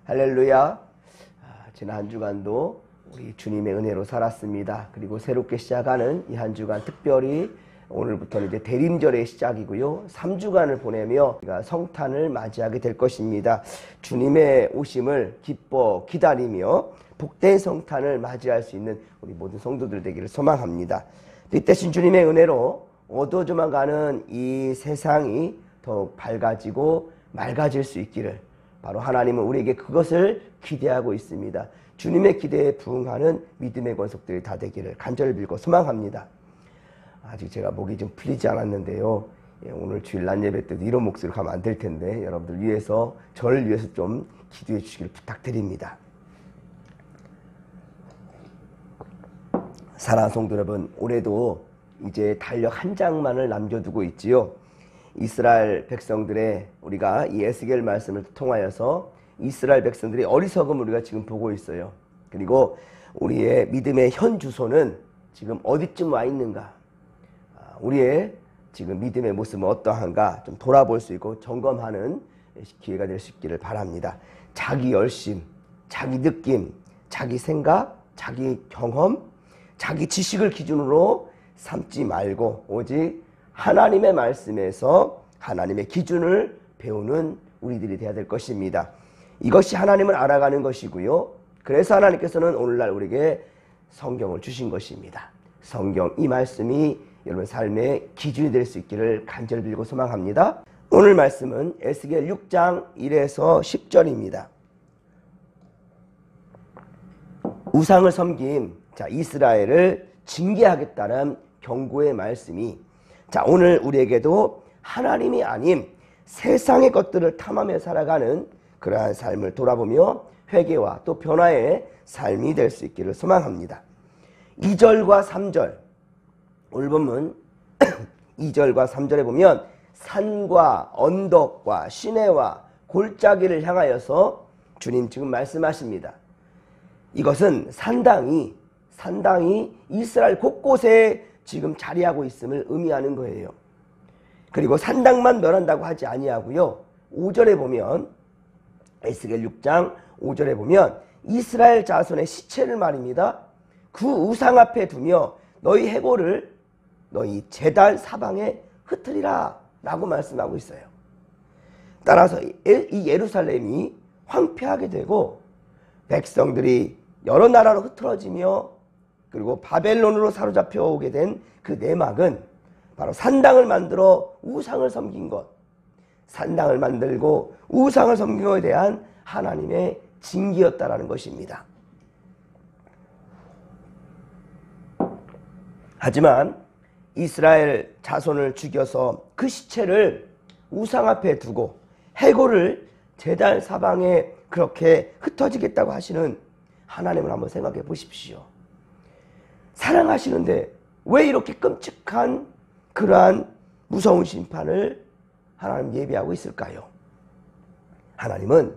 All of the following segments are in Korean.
할렐루야. 지난 한 주간도 우리 주님의 은혜로 살았습니다. 그리고 새롭게 시작하는 이 한 주간, 특별히 오늘부터는 이제 대림절의 시작이고요. 3주간을 보내며 우리가 성탄을 맞이하게 될 것입니다. 주님의 오심을 기뻐 기다리며 복된 성탄을 맞이할 수 있는 우리 모든 성도들 되기를 소망합니다. 빛대신 주님의 은혜로 어두워져만 가는 이 세상이 더욱 밝아지고 맑아질 수 있기를, 바로 하나님은 우리에게 그것을 기대하고 있습니다. 주님의 기대에 부응하는 믿음의 권속들이 다 되기를 간절히 빌고 소망합니다. 아직 제가 목이 좀 풀리지 않았는데요. 오늘 주일 낮 예배 때도 이런 목소리로 가면 안 될 텐데, 여러분들 위해서, 저를 위해서 좀 기도해 주시길 부탁드립니다. 사랑하는 성도 여러분, 올해도 이제 달력 한 장만을 남겨두고 있지요. 이스라엘 백성들의, 우리가 이 에스겔 말씀을 통하여서 이스라엘 백성들의 어리석음을 우리가 지금 보고 있어요. 그리고 우리의 믿음의 현 주소는 지금 어디쯤 와 있는가, 우리의 지금 믿음의 모습은 어떠한가 좀 돌아볼 수 있고 점검하는 기회가 될 수 있기를 바랍니다. 자기 열심, 자기 느낌, 자기 생각, 자기 경험, 자기 지식을 기준으로 삼지 말고 오직 하나님의 말씀에서 하나님의 기준을 배우는 우리들이 되어야 될 것입니다. 이것이 하나님을 알아가는 것이고요. 그래서 하나님께서는 오늘날 우리에게 성경을 주신 것입니다. 성경, 이 말씀이 여러분 삶의 기준이 될 수 있기를 간절히 빌고 소망합니다. 오늘 말씀은 에스겔 6장 1에서 10절입니다. 우상을 섬긴 이스라엘을 징계하겠다는 경고의 말씀이, 오늘 우리에게도 하나님이 아닌 세상의 것들을 탐하며 살아가는 그러한 삶을 돌아보며 회개와 또 변화의 삶이 될 수 있기를 소망합니다. 2절과 3절, 오늘 본문 2절과 3절에 보면 산과 언덕과 시내와 골짜기를 향하여서 주님 지금 말씀하십니다. 이것은 산당이 이스라엘 곳곳에 지금 자리하고 있음을 의미하는 거예요. 그리고 산당만 멸한다고 하지 아니하고요. 5절에 보면, 에스겔 6장 5절에 보면 이스라엘 자손의 시체를 말입니다. 그 우상 앞에 두며 너희 해골을 너희 제단 사방에 흩으리라 라고 말씀하고 있어요. 따라서 이 예루살렘이 황폐하게 되고 백성들이 여러 나라로 흩어지며 그리고 바벨론으로 사로잡혀 오게 된 그 내막은 바로 산당을 만들어 우상을 섬긴 것, 산당을 만들고 우상을 섬긴 것에 대한 하나님의 징계였다라는 것입니다. 하지만 이스라엘 자손을 죽여서 그 시체를 우상 앞에 두고 해골을 제단 사방에 그렇게 흩어지겠다고 하시는 하나님을 한번 생각해 보십시오. 사랑하시는데 왜 이렇게 끔찍한 그러한 무서운 심판을 하나님 예비하고 있을까요? 하나님은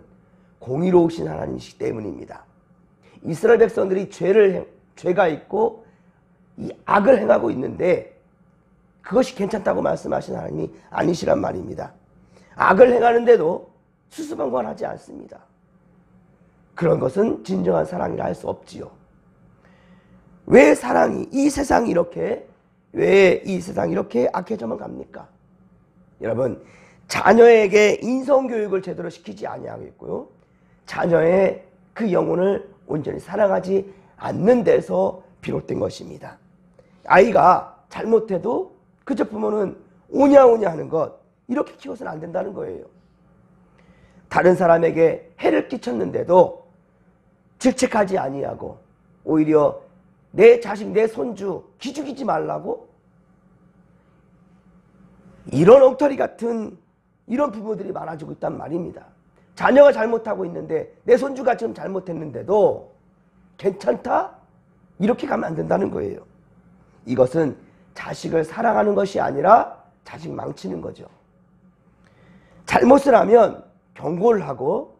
공의로우신 하나님이시기 때문입니다. 이스라엘 백성들이 죄가 있고 이 악을 행하고 있는데 그것이 괜찮다고 말씀하신 하나님이 아니시란 말입니다. 악을 행하는데도 수수방관하지 않습니다. 그런 것은 진정한 사랑이라 할 수 없지요. 왜 이 세상이 이렇게 악해져만 갑니까? 여러분, 자녀에게 인성교육을 제대로 시키지 아니하고 있고요. 자녀의 그 영혼을 온전히 사랑하지 않는 데서 비롯된 것입니다. 아이가 잘못해도 그저 부모는 오냐오냐 하는 것, 이렇게 키워서는 안 된다는 거예요. 다른 사람에게 해를 끼쳤는데도 질책하지 아니하고 오히려 내 자식, 내 손주 기죽이지 말라고, 이런 엉터리 같은 이런 부모들이 많아지고 있단 말입니다. 자녀가 잘못하고 있는데 내 손주가 지금 잘못했는데도 괜찮다? 이렇게 가면 안 된다는 거예요. 이것은 자식을 사랑하는 것이 아니라 자식 망치는 거죠. 잘못을 하면 경고를 하고,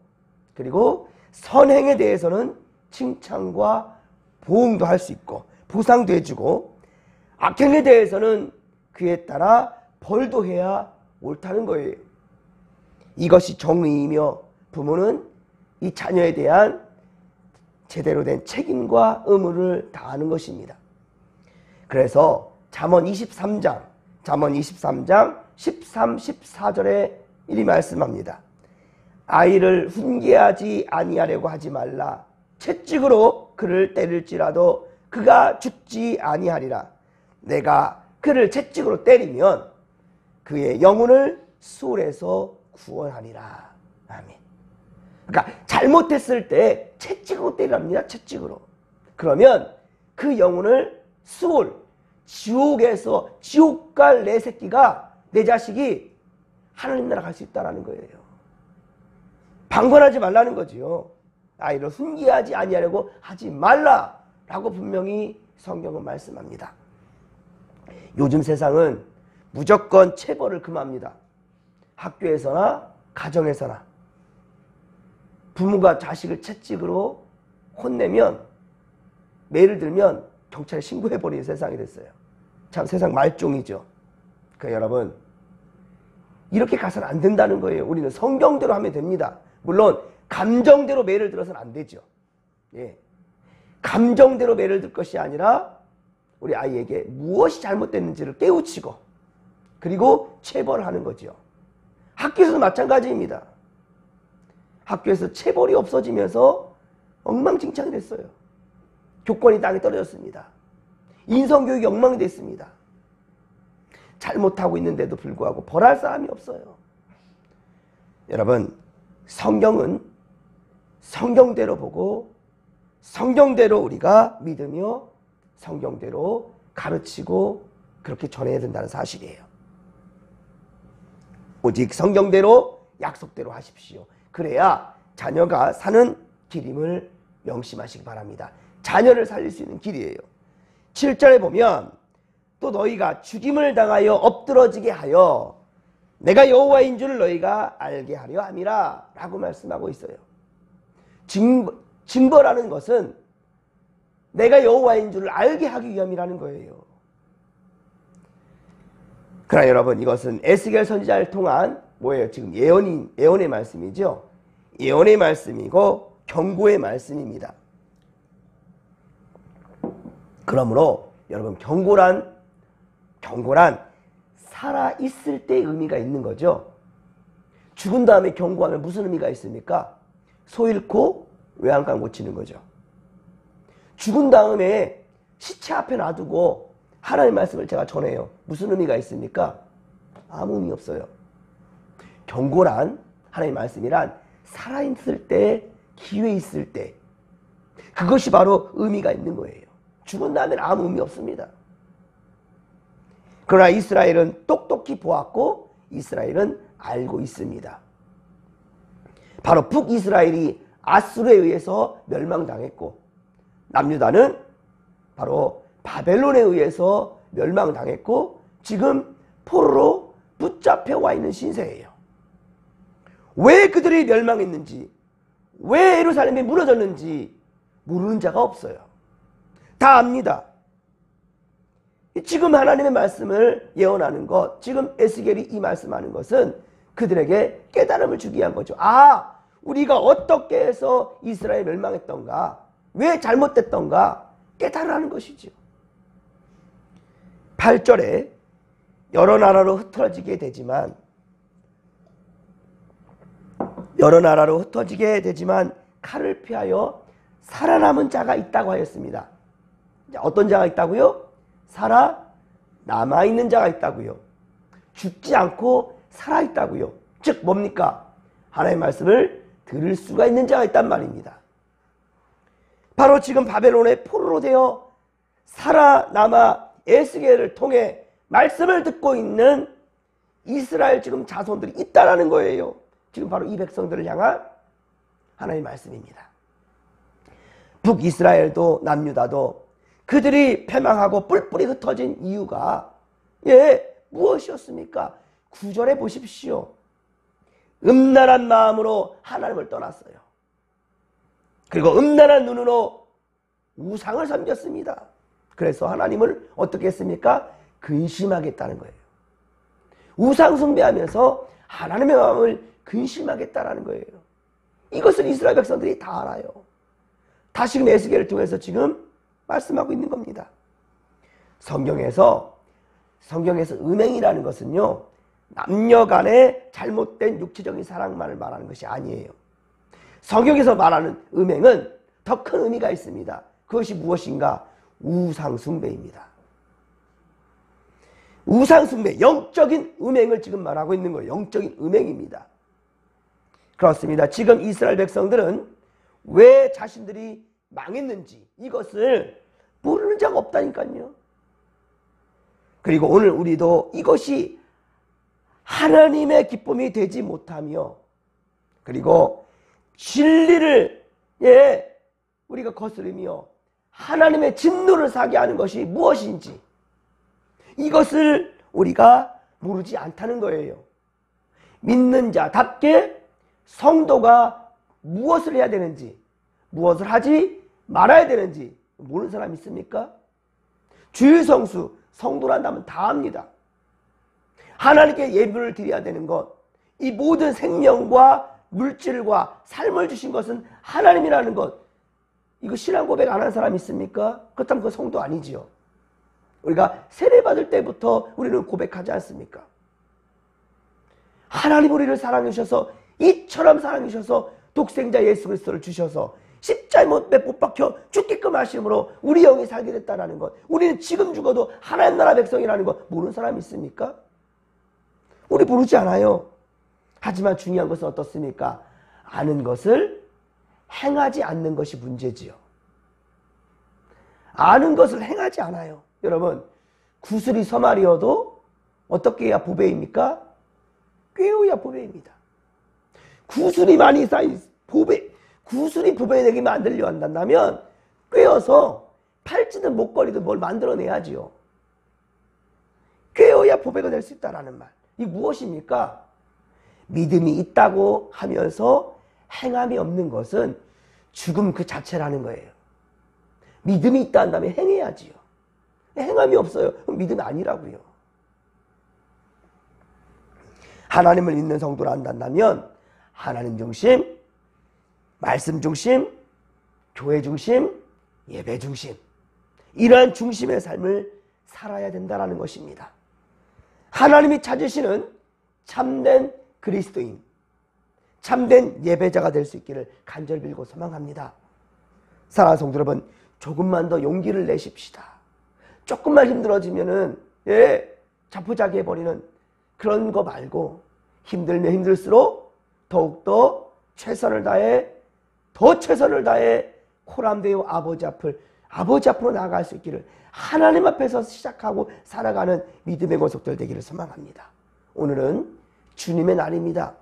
그리고 선행에 대해서는 칭찬과 보응도 할 수 있고 보상도 해주고, 악행에 대해서는 그에 따라 벌도 해야 옳다는 거예요. 이것이 정의이며 부모는 이 자녀에 대한 제대로 된 책임과 의무를 다하는 것입니다. 그래서 잠언 23장 13, 14절에 이리 말씀합니다. 아이를 훈계하지 아니하려고 하지 말라. 채찍으로 그를 때릴지라도 그가 죽지 아니하리라. 내가 그를 채찍으로 때리면 그의 영혼을 수월에서 구원하리라. 아멘. 그러니까 잘못했을 때 채찍으로 때리랍니다. 채찍으로. 그러면 그 영혼을 수월, 지옥에서 지옥 갈 내 새끼가, 내 자식이 하나님 나라 갈 수 있다는 거예요. 방관하지 말라는 거지요. 아이를 훈계하지 아니하려고 하지 말라라고 분명히 성경은 말씀합니다. 요즘 세상은 무조건 체벌을 금합니다. 학교에서나 가정에서나 부모가 자식을 채찍으로 혼내면, 매를 들면 경찰에 신고해버리는 세상이 됐어요. 참 세상 말종이죠. 그러니까 여러분, 이렇게 가서는 안 된다는 거예요. 우리는 성경대로 하면 됩니다. 물론 감정대로 매를 들어서는 안 되죠. 예. 감정대로 매를 들 것이 아니라 우리 아이에게 무엇이 잘못됐는지를 깨우치고, 그리고 체벌하는 거죠. 학교에서도 마찬가지입니다. 학교에서 체벌이 없어지면서 엉망진창이 됐어요. 교권이 땅에 떨어졌습니다. 인성교육이 엉망이 됐습니다. 잘못하고 있는데도 불구하고 벌할 사람이 없어요. 여러분, 성경은 성경대로 보고 성경대로 우리가 믿으며 성경대로 가르치고 그렇게 전해야 된다는 사실이에요. 오직 성경대로 약속대로 하십시오. 그래야 자녀가 사는 길임을 명심하시기 바랍니다. 자녀를 살릴 수 있는 길이에요. 7절에 보면 또 너희가 죽임을 당하여 엎드러지게 하여 내가 여호와인 줄 너희가 알게 하려 함이라 라고 말씀하고 있어요. 징벌하는 것은 내가 여호와인 줄을 알게 하기 위함이라는 거예요. 그러나 여러분, 이것은 에스겔 선지자를 통한 뭐예요? 지금 예언의 말씀이죠. 예언의 말씀이고 경고의 말씀입니다. 그러므로 여러분, 경고란 살아있을 때의 의미가 있는 거죠. 죽은 다음에 경고하면 무슨 의미가 있습니까? 소 잃고 외양간 고치는 거죠. 죽은 다음에 시체 앞에 놔두고 하나님의 말씀을 제가 전해요. 무슨 의미가 있습니까? 아무 의미 없어요. 경고란, 하나님의 말씀이란 살아있을 때, 기회 있을 때, 그것이 바로 의미가 있는 거예요. 죽은 다음에는 아무 의미 없습니다. 그러나 이스라엘은 똑똑히 보았고 이스라엘은 알고 있습니다. 바로 북이스라엘이 아수르에 의해서 멸망당했고, 남유다는 바로 바벨론에 의해서 멸망당했고 지금 포로로 붙잡혀와 있는 신세예요. 왜 그들이 멸망했는지, 왜 예루살렘이 무너졌는지 모르는 자가 없어요. 다 압니다. 지금 하나님의 말씀을 예언하는 것, 지금 에스겔이 이 말씀하는 것은 그들에게 깨달음을 주기 위한 거죠. 아, 우리가 어떻게 해서 이스라엘 멸망했던가, 왜 잘못됐던가 깨달으라는 것이죠. 8절에 여러 나라로 흩어지게 되지만 칼을 피하여 살아남은 자가 있다고 하였습니다. 어떤 자가 있다고요? 살아남아있는 자가 있다고요. 죽지 않고 살아있다고요. 즉 뭡니까? 하나님의 말씀을 들을 수가 있는 자가 있단 말입니다. 바로 지금 바벨론의 포로로 되어 살아남아 에스겔을 통해 말씀을 듣고 있는 이스라엘 지금 자손들이 있다라는 거예요. 지금 바로 이 백성들을 향한 하나님의 말씀입니다. 북이스라엘도 남유다도 그들이 패망하고 뿔뿔이 흩어진 이유가 무엇이었습니까? 9절에 보십시오. 음란한 마음으로 하나님을 떠났어요. 그리고 음란한 눈으로 우상을 섬겼습니다. 그래서 하나님을 어떻게 했습니까? 근심하겠다는 거예요. 우상 숭배하면서 하나님의 마음을 근심하겠다라는 거예요. 이것을 이스라엘 백성들이 다 알아요. 다시금 에스겔을 통해서 지금 말씀하고 있는 겁니다. 성경에서 음행이라는 것은요, 남녀 간의 잘못된 육체적인 사랑만을 말하는 것이 아니에요. 성경에서 말하는 음행은 더 큰 의미가 있습니다. 그것이 무엇인가? 우상숭배입니다. 우상숭배, 영적인 음행을 지금 말하고 있는 거예요. 영적인 음행입니다. 그렇습니다. 지금 이스라엘 백성들은 왜 자신들이 망했는지 이것을 모르는 자가 없다니까요. 그리고 오늘 우리도 이것이 하나님의 기쁨이 되지 못하며, 그리고 진리를 우리가 거스르며 하나님의 진노를 사게 하는 것이 무엇인지 이것을 우리가 모르지 않다는 거예요. 믿는 자답게 성도가 무엇을 해야 되는지, 무엇을 하지 말아야 되는지 모르는 사람 있습니까? 주일 성수, 성도란다면 다 압니다. 하나님께 예물을 드려야 되는 것, 이 모든 생명과 물질과 삶을 주신 것은 하나님이라는 것, 이거 신앙 고백 안 한 사람 있습니까? 그렇다면 그 성도 아니지요. 우리가 세례받을 때부터 우리는 고백하지 않습니까? 하나님 우리를 사랑해 주셔서, 이처럼 사랑해 주셔서 독생자 예수 그리스도를 주셔서 십자가에 못 박혀 죽게끔 하심으로 우리 영이 살게 됐다는 것, 우리는 지금 죽어도 하나님 나라 백성이라는 것 모르는 사람 있습니까? 우리 모르지 않아요. 하지만 중요한 것은 어떻습니까? 아는 것을 행하지 않는 것이 문제지요. 아는 것을 행하지 않아요. 여러분, 구슬이 서말이어도 어떻게 해야 보배입니까? 꿰어야 보배입니다. 구슬이 많이 쌓인 구슬이 보배되게 만들려 한다면 꿰어서 팔찌든 목걸이든 뭘 만들어내야지요. 꿰어야 보배가 될 수 있다는 말. 이 무엇입니까? 믿음이 있다고 하면서 행함이 없는 것은 죽음 그 자체라는 거예요. 믿음이 있다 한다면 행해야지요. 행함이 없어요. 그럼 믿음이 아니라고요. 하나님을 믿는 성도를 한다면 하나님 중심, 말씀 중심, 교회 중심, 예배 중심, 이러한 중심의 삶을 살아야 된다는 것입니다. 하나님이 찾으시는 참된 그리스도인, 참된 예배자가 될 수 있기를 간절히 빌고 소망합니다. 사랑하는 성도 여러분, 조금만 더 용기를 내십시다. 조금만 힘들어지면은 자포자기 해버리는 그런 거 말고, 힘들면 힘들수록 더욱더 최선을 다해, 더 최선을 다해 코람되어 아버지 앞으로 나아갈 수 있기를, 하나님 앞에서 시작하고 살아가는 믿음의 권속들 되기를 소망합니다. 오늘은 주님의 날입니다.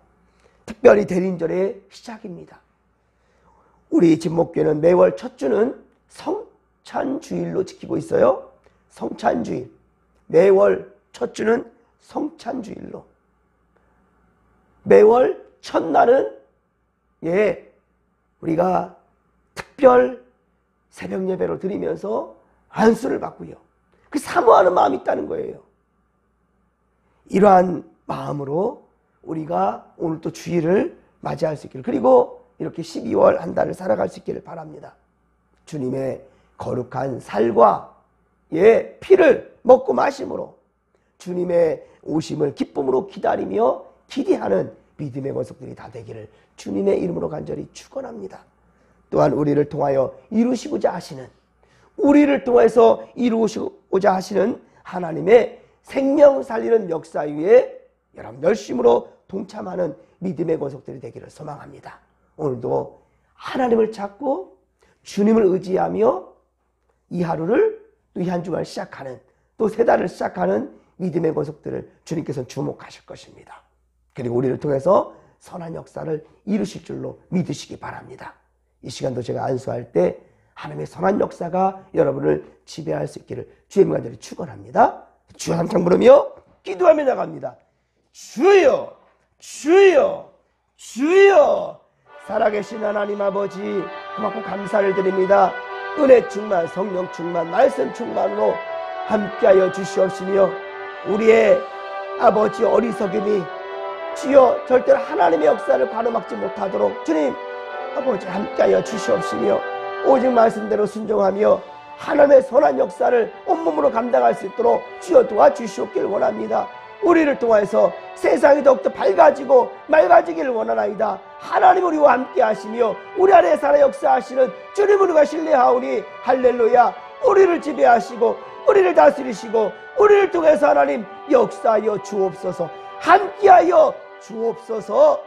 특별히 대린절의 시작입니다. 우리 진목교회는 매월 첫 주는 성찬주일로 지키고 있어요. 성찬주일. 매월 첫 주는 성찬주일로. 매월 첫날은 우리가 특별 새벽 예배로 드리면서 안수를 받고요. 그 사모하는 마음이 있다는 거예요. 이러한 마음으로 우리가 오늘 또 주일을 맞이할 수 있기를, 그리고 이렇게 12월 한 달을 살아갈 수 있기를 바랍니다. 주님의 거룩한 살과 피를 먹고 마심으로 주님의 오심을 기쁨으로 기다리며 기대하는 믿음의 권속들이 다 되기를 주님의 이름으로 간절히 축원합니다. 또한 우리를 통하여 이루시고자 하시는, 우리를 통해서 이루시고자 하시는 하나님의 생명 살리는 역사 위에 여러분 열심으로 동참하는 믿음의 권속들이 되기를 소망합니다. 오늘도 하나님을 찾고 주님을 의지하며 이 하루를, 또 이 한 주간을 시작하는, 또 세 달을 시작하는 믿음의 권속들을 주님께서는 주목하실 것입니다. 그리고 우리를 통해서 선한 역사를 이루실 줄로 믿으시기 바랍니다. 이 시간도 제가 안수할 때 하나님의 선한 역사가 여러분을 지배할 수 있기를 주의 간절히 축원합니다. 주여 함께 부르며 기도하며 나갑니다. 주여, 주여, 주여. 살아계신 하나님 아버지, 고맙고 감사를 드립니다. 은혜 충만, 성령 충만, 말씀 충만으로 함께하여 주시옵시며, 우리의 아버지 어리석음이 주여 절대로 하나님의 역사를 가로막지 못하도록 주님 아버지 함께하여 주시옵시며 오직 말씀대로 순종하며 하나님의 선한 역사를 온몸으로 감당할 수 있도록 주여 도와주시옵길 원합니다. 우리를 통해서 세상이 더욱더 밝아지고 맑아지기를 원하나이다. 하나님 우리와 함께 하시며 우리 안에 살아 역사하시는 주님을 우리가 신뢰하오니 할렐루야. 우리를 지배하시고 우리를 다스리시고 우리를 통해서 하나님 역사하여 주옵소서. 함께하여 주옵소서.